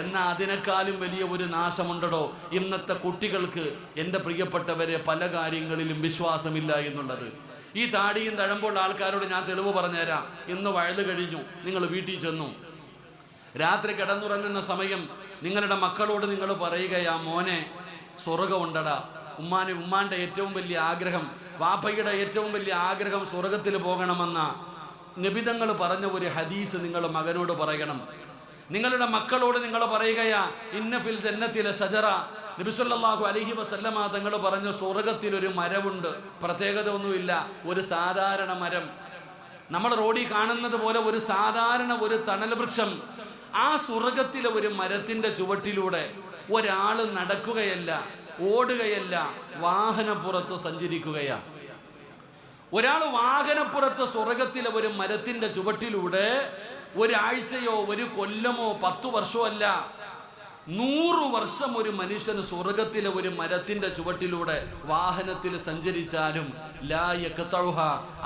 എന്നാൽ അതിനേക്കാളും വലിയ ഒരു നാശമുണ്ടോ ഇന്നത്തെ കുട്ടികൾക്ക്. എൻ്റെ പ്രിയപ്പെട്ടവരെ, പല കാര്യങ്ങളിലും വിശ്വാസമില്ല എന്നുള്ളത്. ഈ താടിയും തഴമ്പുള്ള ആൾക്കാരോട് ഞാൻ തെളിവ് പറഞ്ഞുതരാം. ഇന്ന് വഴുത് കഴിഞ്ഞു, നിങ്ങൾ വീട്ടിൽ ചെന്നു, രാത്രി കിടന്നുറങ്ങുന്ന സമയം നിങ്ങളുടെ മക്കളോട് നിങ്ങൾ പറയുകയാ, മോനെ സ്വർഗമുണ്ടടാ. ഉമ്മാൻ്റെ ഏറ്റവും വലിയ ആഗ്രഹം, വാപ്പയുടെ ഏറ്റവും വലിയ ആഗ്രഹം സ്വർഗത്തിൽ പോകണമെന്ന നബിതങ്ങൾ പറഞ്ഞ ഒരു ഹദീസ് നിങ്ങൾ മകനോട് പറയണം. നിങ്ങളുടെ മക്കളോട് നിങ്ങൾ പറയുകയാ, ഇന്ന ഫിൽ ജന്നത്തിലെ ഷജറ. നബി സല്ലല്ലാഹു അലൈഹി വസല്ലമ തങ്ങൾ പറഞ്ഞു, സ്വർഗത്തിൽ ഒരു മരമുണ്ട്. പ്രത്യേകത ഒന്നുമില്ല, ഒരു സാധാരണ മരം, നമ്മൾ റോഡിൽ കാണുന്നത് പോലെ ഒരു സാധാരണ ഒരു തണൽ വൃക്ഷം. ആ സ്വർഗത്തിലെ ഒരു മരത്തിന്റെ ചുവട്ടിലൂടെ ഒരാൾ നടക്കുകയല്ല, ഓടുകയല്ല, വാഹനപ്പുറത്ത് സഞ്ചരിക്കുകയാ. ഒരാൾ വാഹനപ്പുറത്ത് സ്വർഗത്തിലെ ഒരു മരത്തിന്റെ ചുവട്ടിലൂടെ ഒരാഴ്ചയോ ഒരു കൊല്ലമോ 10 വർഷമോ അല്ല, 100 വർഷം ഒരു മനുഷ്യന് സ്വർഗത്തിലെ ഒരു മരത്തിന്റെ ചുവട്ടിലൂടെ വാഹനത്തിൽ സഞ്ചരിച്ചാലും ലാ യഖ്തഉഹ,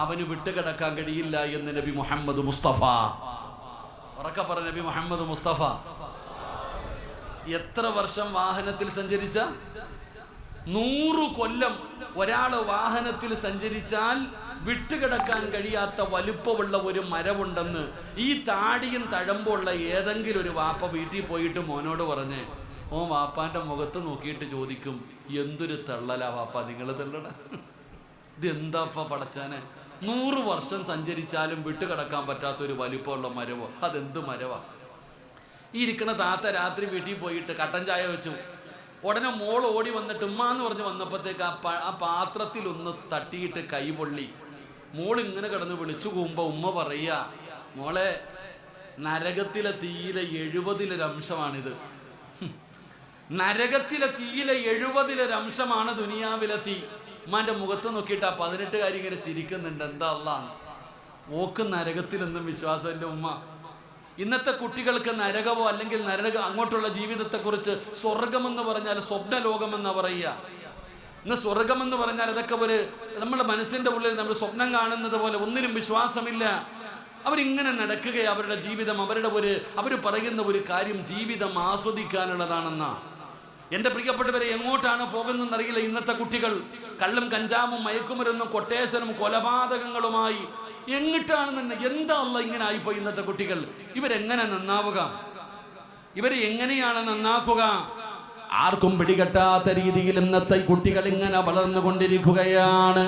അവന് വിട്ടുകിടക്കാൻ കഴിയില്ല എന്ന് നബി മുഹമ്മദ് മുസ്തഫ. ഉറക്കെ പറ, നബി മുഹമ്മദ് മുസ്തഫ. എത്ര വർഷം വാഹനത്തിൽ സഞ്ചരിച്ച? 100 കൊല്ലം ഒരാൾ വാഹനത്തിൽ സഞ്ചരിച്ചാൽ വിട്ടുകിടക്കാൻ കഴിയാത്ത വലുപ്പമുള്ള ഒരു മരമുണ്ടെന്ന് ഈ താടിയും തഴമ്പുള്ള ഏതെങ്കിലും ഒരു വാപ്പ വീട്ടിൽ പോയിട്ട് മോനോട് പറഞ്ഞേ, ഓ വാപ്പാൻ്റെ മുഖത്ത് നോക്കിയിട്ട് ചോദിക്കും, എന്തൊരു തള്ളലാ വാപ്പ നിങ്ങൾ തള്ളട, ഇതെന്താപ്പ പടച്ചാനെ, 100 വർഷം സഞ്ചരിച്ചാലും വിട്ടുകിടക്കാൻ പറ്റാത്തൊരു വലിപ്പമുള്ള മരവോ, അതെന്ത് മരവാ? ഈ ഇരിക്കണ താത്ത രാത്രി വീട്ടിൽ പോയിട്ട് കട്ടൻ ചായ വെച്ചു. ഉടനെ മോൾ ഓടി വന്നിട്ട് ഉമ്മാന്ന് പറഞ്ഞ് വന്നപ്പോഴത്തേക്ക് ആ പാത്രത്തിലൊന്ന് തട്ടിയിട്ട് കൈ പൊള്ളി. മോൾ ഇങ്ങനെ കിടന്ന് വിളിച്ചു പോകുമ്പോൾ ഉമ്മ പറയുക, മോളെ നരകത്തിലെ തീയിലെ 70 അംശമാണിത്. നരകത്തിലെ തീയിലെ 70 അംശമാണ് ദുനിയാവിലെ തീ. ഉമ്മാന്റെ മുഖത്ത് നോക്കിയിട്ട് ആ 18കാരി ഇങ്ങനെ ചിരിക്കുന്നുണ്ട്. എന്താ അല്ലാന്ന്? ഓക്ക് നരകത്തിലൊന്നും വിശ്വാസമില്ല ഉമ്മ. ഇന്നത്തെ കുട്ടികൾക്ക് നരകമോ അല്ലെങ്കിൽ അങ്ങോട്ടുള്ള ജീവിതത്തെക്കുറിച്ച് സ്വർഗമെന്ന് പറഞ്ഞാൽ സ്വപ്ന ലോകമെന്ന് പറയുക. ഇന്ന് സ്വർഗമെന്ന് പറഞ്ഞാൽ അതൊക്കെ ഒരു നമ്മുടെ മനസ്സിന്റെ ഉള്ളിൽ നമ്മൾ സ്വപ്നം കാണുന്നത് പോലെ ഒന്നിനും വിശ്വാസമില്ല. അവരിങ്ങനെ നടക്കുകയാണ്. അവരുടെ ജീവിതം, അവർ പറയുന്ന ഒരു കാര്യം ജീവിതം ആസ്വദിക്കാനുള്ളതാണെന്നാ. എൻ്റെ പ്രിയപ്പെട്ടവരെ, എങ്ങോട്ടാണ് പോകുന്നതെന്നറിയില്ല ഇന്നത്തെ കുട്ടികൾ. കള്ളും കഞ്ചാവും മയക്കുമരുന്നും കൊട്ടേഷനും കൊലപാതകങ്ങളുമായി എങ്ങിട്ടാണ് തന്നെ. എന്താ അല്ല ഇങ്ങനെ ആയിപ്പോയി ഇന്നത്തെ കുട്ടികൾ. ഇവരെങ്ങനെ നന്നാവുക? ഇവരെ എങ്ങനെയാണ് നന്നാക്കുക? ആർക്കും പിടികെട്ടാത്ത രീതിയിൽ ഇന്നത്തെ കുട്ടികൾ ഇങ്ങനെ വളർന്നുകൊണ്ടിരിക്കുകയാണ്.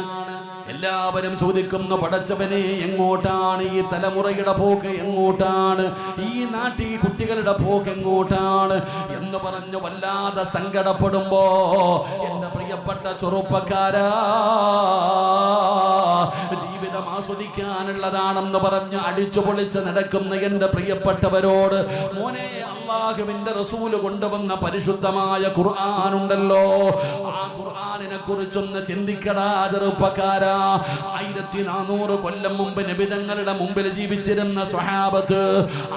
എല്ലാവരും ചോദിക്കുന്നു, പടച്ചവനെ എങ്ങോട്ടാണ് ഈ തലമുറയുടെ പോക്ക്? എങ്ങോട്ടാണ് ഈ നാട്ടിൽ കുട്ടികളുടെ പോക്ക്? എങ്ങോട്ടാണ് എന്ന് പറഞ്ഞു വല്ലാതെ സങ്കടപ്പെടുമ്പോ എന്റെ പ്രിയപ്പെട്ട ചെറുപ്പക്കാരാ, ജീവിതം ആസ്വദിക്കാനുള്ളതാണെന്ന് പറഞ്ഞ് അടിച്ചു പൊളിച്ച് നടക്കുന്ന എന്റെ പ്രിയപ്പെട്ടവരോട്, മോനെ, അല്ലാഹുവിന്റെ റസൂല് കൊണ്ടുവന്ന പരിശുദ്ധമായ ഖുർആനുണ്ടല്ലോ, ആ ഖുർആനിനെ കുറിച്ചൊന്ന് ചിന്തിക്കടാ ചെറുപ്പക്കാരാ. 1400 കൊല്ലം മുമ്പ് നബിതങ്ങളുടെ മുമ്പിൽ ജീവിച്ചിരുന്ന സ്വഹാബത്ത്,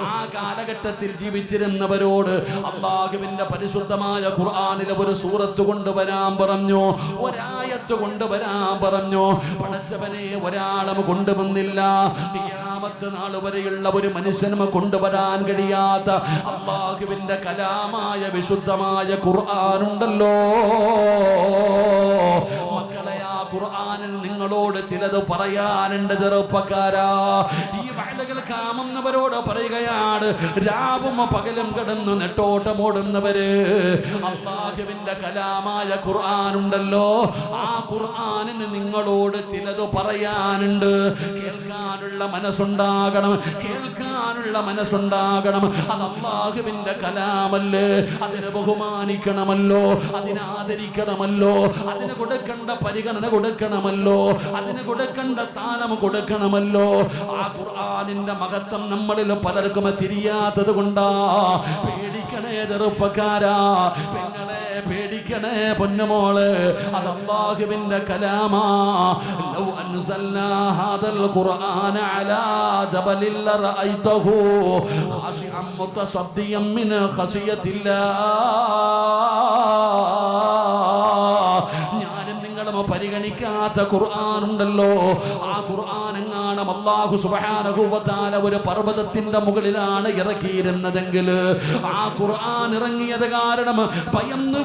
ആ കാലഘട്ടത്തിൽ ജീവിച്ചിരുന്നവരോട് അല്ലാഹുവിന്റെ പരിശുദ്ധമായ ഖുർആനിലെ ഒരു സൂറത്ത് കൊണ്ടുവരാൻ പറഞ്ഞു, ഒരായത്ത് കൊണ്ടുവരാൻ പറഞ്ഞു. പടച്ചവനെ, ഒരാളും കൊണ്ടുവന്നില്ല. ഖിയാമത്ത് നാൾ വരെയുള്ള ഒരു മനുഷ്യനും കൊണ്ടുവരാൻ കഴിയാത്ത അല്ലാഹുവിന്റെ കലാമായ വിശുദ്ധമായ ഖുർആനുണ്ടല്ലോ. മക്കളെ, ആ ഖുർആനിൽ നിങ്ങളോട് ചിലത് പറയാനുണ്ട് ചെറുപ്പക്കാരാ. ഈ വയലുകൾ കാമുന്നവരോട് പറയുകയാണ്, രാവും പകലും കിടന്ന് നെട്ടോട്ടമോടുന്നവര്, അല്ലാഹുവിന്റെ കലാമായ ഖുർആനുണ്ടല്ലോ, ആ ഖുർആനിന് നിങ്ങളോട് ചിലത് പറയാനുണ്ട്. കേൾക്കാനുള്ള മനസ്സുണ്ടാകണം, കേൾക്കാനുള്ള മനസ്സുണ്ടാകണം. അത് അല്ലാഹുവിന്റെ കലാമല്ലേ, അതിനെ ബഹുമാനിക്കണമല്ലോ, അതിനെ ആദരിക്കണമല്ലോ, അതിന് കൊടുക്കേണ്ട പരിഗണന കൊടുക്കണമല്ലോ, അതിന് കൊടുക്കേണ്ട സ്ഥാനം കൊടുക്കണമല്ലോ. ആ ഖുർആനിന്റെ മഹത്വം നമ്മളിൽ പലർക്കും തിരിയാത്തത് കൊണ്ടാ. പേടിക്കണേ ചെറുപ്പക്കാരാ, പെങ്ങളെ പേടിക്കണേ പൊന്നുമോള്, അത് അല്ലാഹുവിന്റെ കലാമാ. ലൗ അൻസൽനാ ഹാദൽ ഖുർആന അലാ ജബലിൽ ലറഅയ്തഹു ഖാശിഅൻ മുതസദ്ദിയൻ മിൻ ഖശിയത്തില്ലാഹ്. പരിഗണിക്കാത്ത ഖുർആനുണ്ടല്ലോ, ആ ഖുർആൻ എങ്ങാനും അല്ലാഹു സുബ്ഹാനഹു വ തആല ഒരു പർവ്വതത്തിന്റെ മുകളിലാണ് ഇറക്കിയിരുന്നതെങ്കിൽ ആ ഖുർആൻ ഇറങ്ങിയത് കാരണം ഭയന്ന്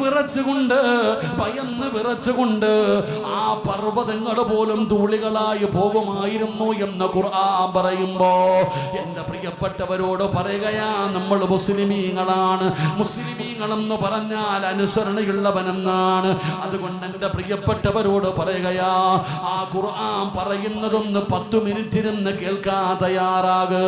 വിറച്ചുകൊണ്ട് ആ പർവ്വതങ്ങൾ പോലും ധൂളികളായി പോകുമായിരുന്നു എന്ന് ഖുർആൻ പറയുമ്പോ എന്റെ പ്രിയപ്പെട്ടവരോട് പറയുകയാ, നമ്മൾ മുസ്ലിമീങ്ങളാണ്. മുസ്ലിമീങ്ങളെന്ന് പറഞ്ഞാൽ അനുസരണയുള്ളവനെന്നാണ്. അതുകൊണ്ട് എന്റെ പ്രിയപ്പെട്ടവരോട് പറയുകയാ, ആ ഖുർആൻ പറയുന്നതൊന്ന് 10 മിനിറ്റിരുന്ന് കേൾക്കാൻ തയ്യാറാക്.